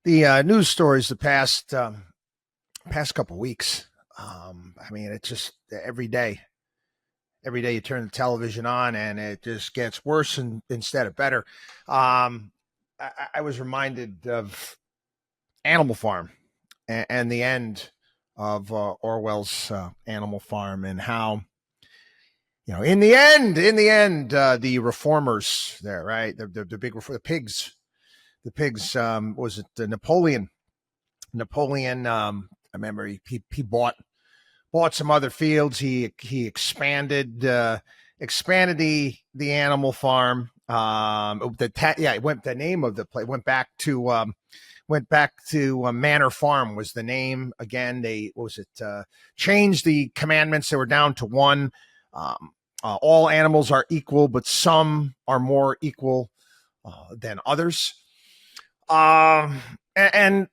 The news stories the past couple weeks. I mean, it's just every day. Every day you turn the television on, and it just gets worse instead of better. I was reminded of Animal Farm and the end of Orwell's Animal Farm, and how in the end, the reformers there, right? The big the pigs. Was it Napoleon? Napoleon. I remember he bought some other fields. He expanded the animal farm. The name of the place went back to Manor Farm was the name again. They changed the commandments. They were down to one. All animals are equal, but some are more equal than others. And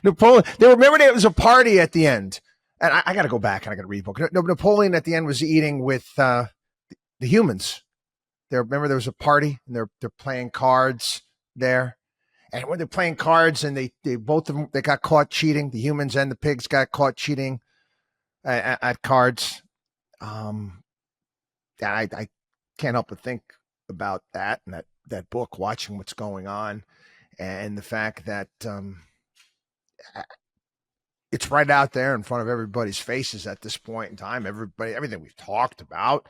Napoleon, they remember there was a party at the end, and I got to go back and I got to read the book. Napoleon at the end was eating with the humans. Remember there was a party and they're playing cards there, and when they're playing cards and they both of them they got caught cheating. The humans and the pigs got caught cheating at cards. I can't help but think about that and that book, watching what's going on, and the fact that it's right out there in front of everybody's faces at this point in time. Everything we've talked about,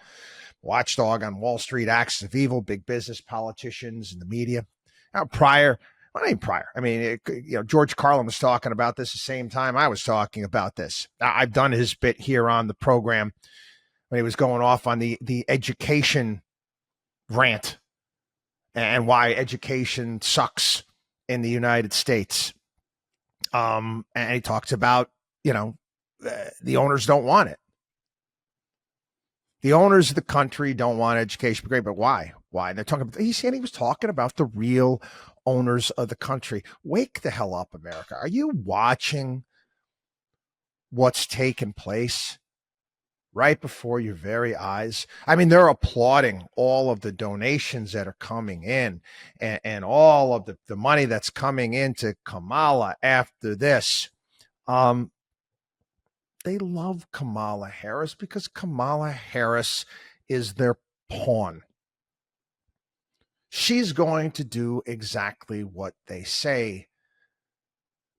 WatchDog on Wall Street, axis of evil, big business, politicians, and the media. Now, George Carlin was talking about this the same time I was talking about this. I've done his bit here on the program when he was going off on the education rant and why education sucks in the United States. And he talks about, the owners don't want it. The owners of the country don't want education. Great, but why? Why? They're talking about, he was talking about the real owners of the country. Wake the hell up, America. Are you watching what's taken place right before your very eyes? I mean, they're applauding all of the donations that are coming in and all of the money that's coming into Kamala after this. They love Kamala Harris because Kamala Harris is their pawn. She's going to do exactly what they say.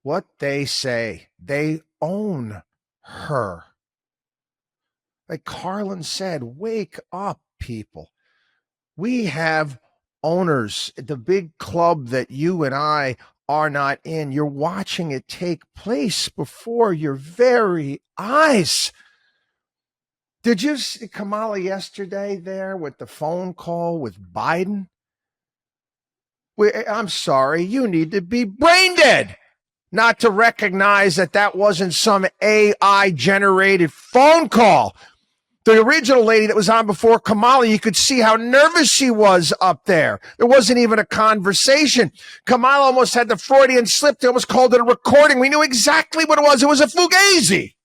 What they say. They own her. Like Carlin said, wake up, people. We have owners, the big club that you and I are not in. You're watching it take place before your very eyes. Did you see Kamala yesterday there with the phone call with Biden? I'm sorry, you need to be brain dead not to recognize that wasn't some AI-generated phone call. The original lady that was on before Kamala, you could see how nervous she was up there. There wasn't even a conversation. Kamala almost had the Freudian slip. They almost called it a recording. We knew exactly what it was. It was a fugazi.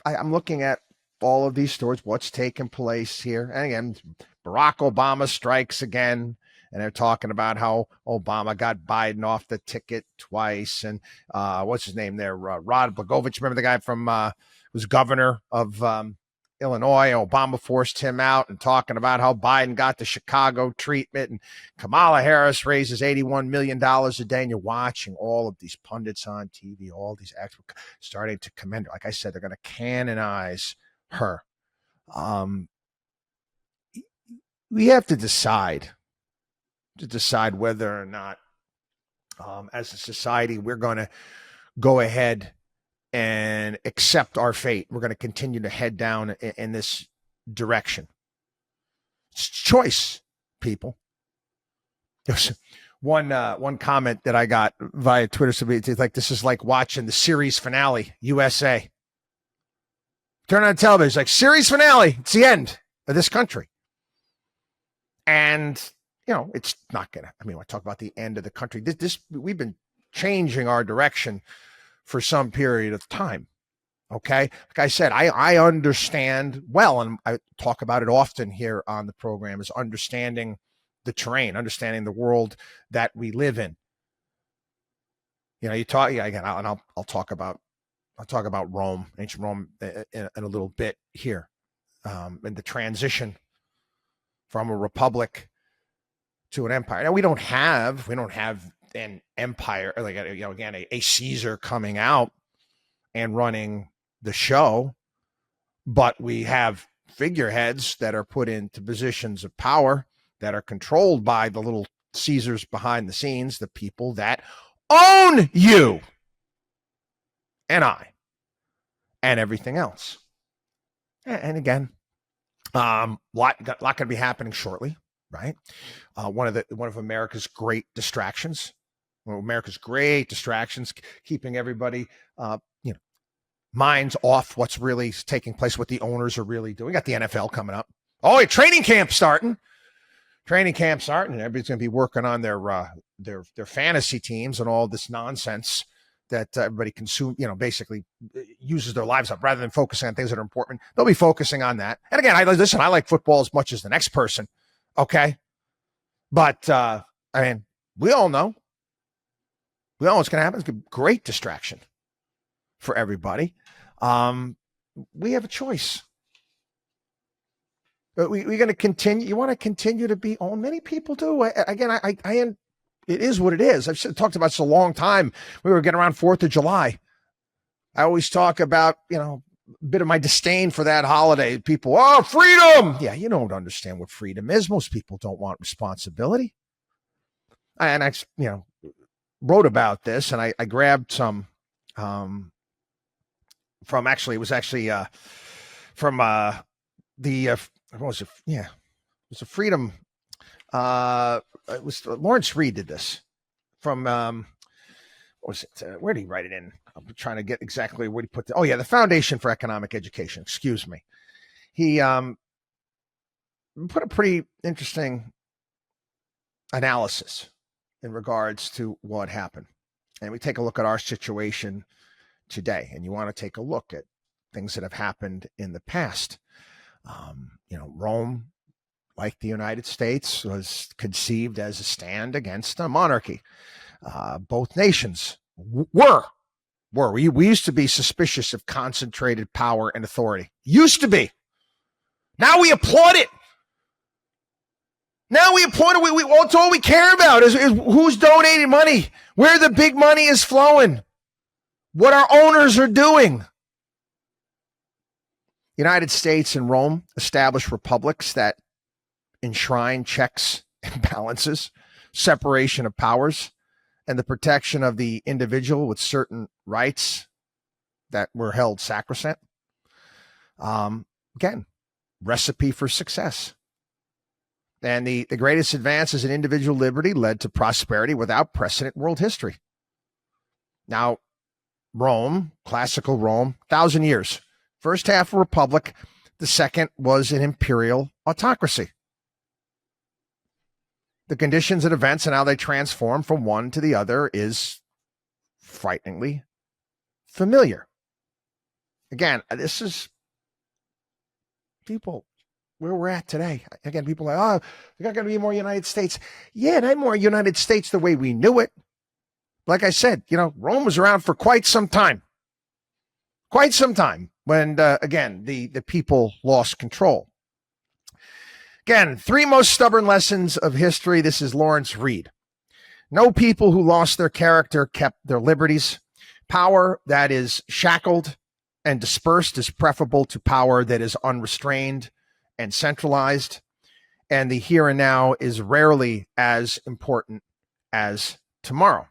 I'm looking at all of these stories, what's taking place here. And again, Barack Obama strikes again. And they're talking about how Obama got Biden off the ticket twice. And what's his name there? Rod Blagojevich. Remember the guy from was governor of Illinois? Obama forced him out, and talking about how Biden got the Chicago treatment. And Kamala Harris raises $81 million a day. And you're watching all of these pundits on TV, all these experts starting to commend her. Like I said, they're going to canonize her. We have to decide whether or not, as a society, we're going to go ahead and accept our fate. We're going to continue to head down in this direction. It's choice, people. There's one comment that I got via Twitter. So it's like, this is like watching the series finale, USA. Turn on television, it's like series finale. It's the end of this country. And it's not going to, I talk about the end of the country. We've been changing our direction for some period of time. Okay. Like I said, I understand well, and I talk about it often here on the program, is understanding the terrain, understanding the world that we live in. You know, you talk again, and I'll talk about Rome, ancient Rome, in a little bit here, and the transition from a republic to an empire. Now we don't have an empire, like, you know, again, a Caesar coming out and running the show, but we have figureheads that are put into positions of power that are controlled by the little Caesars behind the scenes, the people that own you and I and everything else. And again, lot going to be happening shortly, right? One of America's great distractions, keeping everybody, you know, minds off what's really taking place, what the owners are really doing. We got the NFL coming up. Oh, yeah, training camp starting. And everybody's going to be working on their fantasy teams and all this nonsense that everybody consumes, you know, basically uses their lives up rather than focusing on things that are important. They'll be focusing on that. And again, I like football as much as the next person. Okay. But, I mean, we all know what's going to happen. It's a great distraction for everybody. We have a choice. But we're going to continue. You want to continue to be owned. Many people do. It is what it is. I've talked about this a long time. We were getting around 4th of July. I always talk about, you know, a bit of my disdain for that holiday. People, oh, freedom. Yeah, you don't understand what freedom is. Most people don't want responsibility. And I, you know, wrote about this, and I grabbed some from the what was it? Yeah, it was a freedom. It was Lawrence Reed did this from what was it? Where did he write it in? I'm trying to get exactly what he put. The Foundation for Economic Education. Excuse me. He put a pretty interesting analysis in regards to what happened, and we take a look at our situation today. And you want to take a look at things that have happened in the past. You know, Rome, like the United States, was conceived as a stand against a monarchy. Both nations were. We used to be suspicious of concentrated power and authority. Used to be. Now we applaud it. It's all we care about is who's donating money, where the big money is flowing, what our owners are doing. United States and Rome established republics that enshrine checks and balances, separation of powers, and the protection of the individual with certain rights that were held sacrosanct. Again, recipe for success. And the greatest advances in individual liberty led to prosperity without precedent in world history. Now, Rome, classical Rome, 1,000 years. First half a republic, the second was an imperial autocracy. The conditions and events and how they transform from one to the other is frighteningly familiar. Again, this is people where we're at today. Again, people are like, oh, there's not going to be more United States. Yeah, not more United States the way we knew it. Like I said, you know, Rome was around for quite some time. When, again, the people lost control. Again, 3 most stubborn lessons of history. This is Lawrence Reed. No people who lost their character kept their liberties. Power that is shackled and dispersed is preferable to power that is unrestrained and centralized. And the here and now is rarely as important as tomorrow.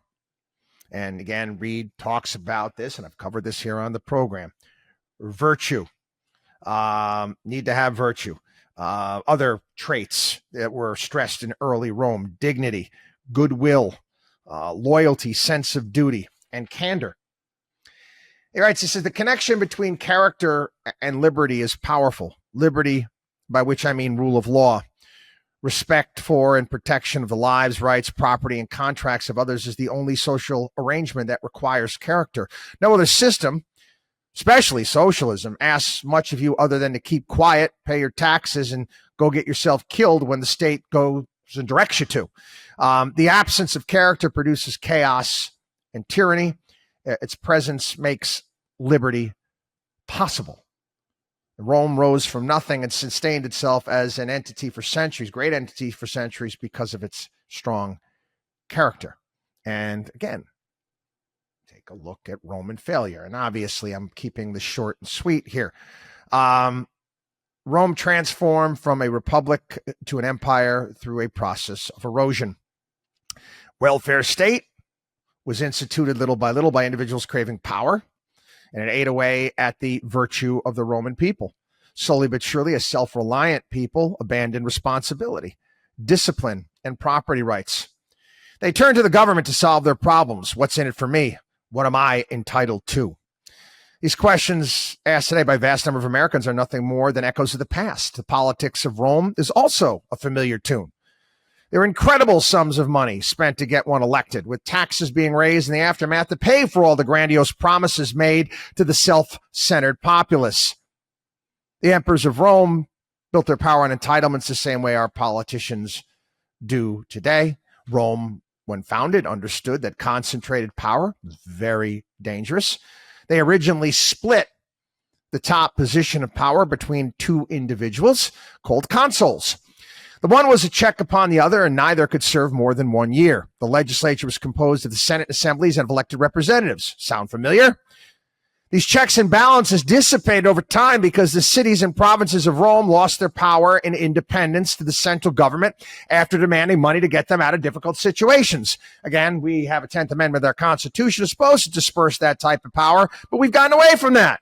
And again, Reed talks about this, and I've covered this here on the program. Virtue. Need to have virtue. Other traits that were stressed in early Rome: dignity, goodwill, loyalty, sense of duty, and candor. He writes, he says, the connection between character and liberty is powerful. Liberty, by which I mean rule of law, respect for and protection of the lives, rights, property, and contracts of others, is the only social arrangement that requires character. No other system especially socialism, asks much of you other than to keep quiet, pay your taxes, and go get yourself killed when the state goes and directs you to. The absence of character produces chaos and tyranny. Its presence makes liberty possible. Rome rose from nothing and sustained itself as an entity for centuries, great entity for centuries, because of its strong character. And again, take a look at Roman failure. And obviously, I'm keeping this short and sweet here. Rome transformed from a republic to an empire through a process of erosion. Welfare state was instituted little by little by individuals craving power, and it ate away at the virtue of the Roman people. Slowly but surely, a self-reliant people abandoned responsibility, discipline, and property rights. They turned to the government to solve their problems. What's in it for me? What am I entitled to? These questions asked today by a vast number of Americans are nothing more than echoes of the past. The politics of Rome is also a familiar tune. There are incredible sums of money spent to get one elected, with taxes being raised in the aftermath to pay for all the grandiose promises made to the self-centered populace. The emperors of Rome built their power on entitlements the same way our politicians do today. Rome, when founded, understood that concentrated power was very dangerous. They originally split the top position of power between two individuals called consuls. The one was a check upon the other, and neither could serve more than 1 year. The legislature was composed of the Senate assemblies and of elected representatives. Sound familiar? These checks and balances dissipated over time because the cities and provinces of Rome lost their power and independence to the central government after demanding money to get them out of difficult situations. Again, we have a 10th Amendment of our Constitution is supposed to disperse that type of power, but we've gotten away from that.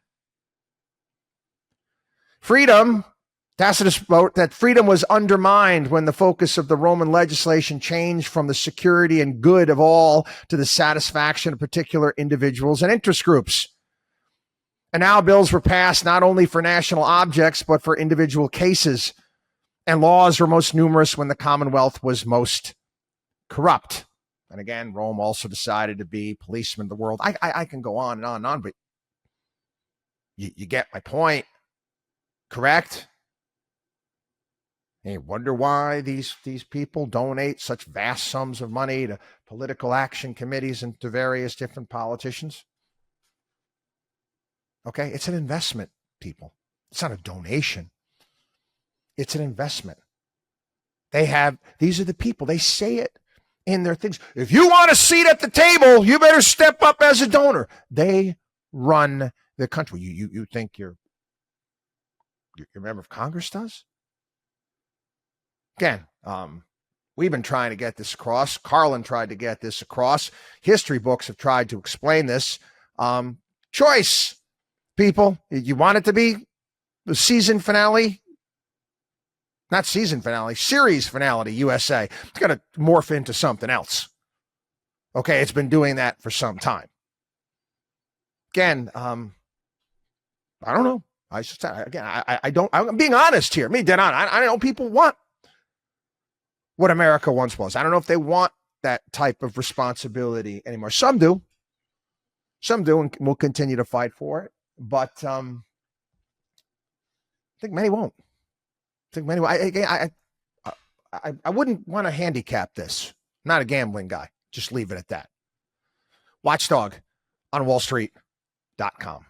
Freedom, Tacitus wrote that freedom was undermined when the focus of the Roman legislation changed from the security and good of all to the satisfaction of particular individuals and interest groups. And now bills were passed not only for national objects, but for individual cases. And laws were most numerous when the Commonwealth was most corrupt. And again, Rome also decided to be policeman of the world. I can go on and on and on, but you get my point, correct? And you wonder why these people donate such vast sums of money to political action committees and to various different politicians. Okay, it's an investment, people. It's not a donation. It's an investment. These are the people. They say it in their things. If you want a seat at the table, you better step up as a donor. They run the country. You think your member of Congress does? Again, we've been trying to get this across. Carlin tried to get this across. History books have tried to explain this. Choice. People, you want it to be the season finale? Not season finale, series finale, USA. It's got to morph into something else. Okay, it's been doing that for some time. Again, I don't know. I'm being honest here. Me dead on. I don't know people want what America once was. I don't know if they want that type of responsibility anymore. Some do. Some do, and will continue to fight for it. But I think many won't. I wouldn't want to handicap this. I'm not a gambling guy. Just leave it at that. WatchDog on WallStreet.com.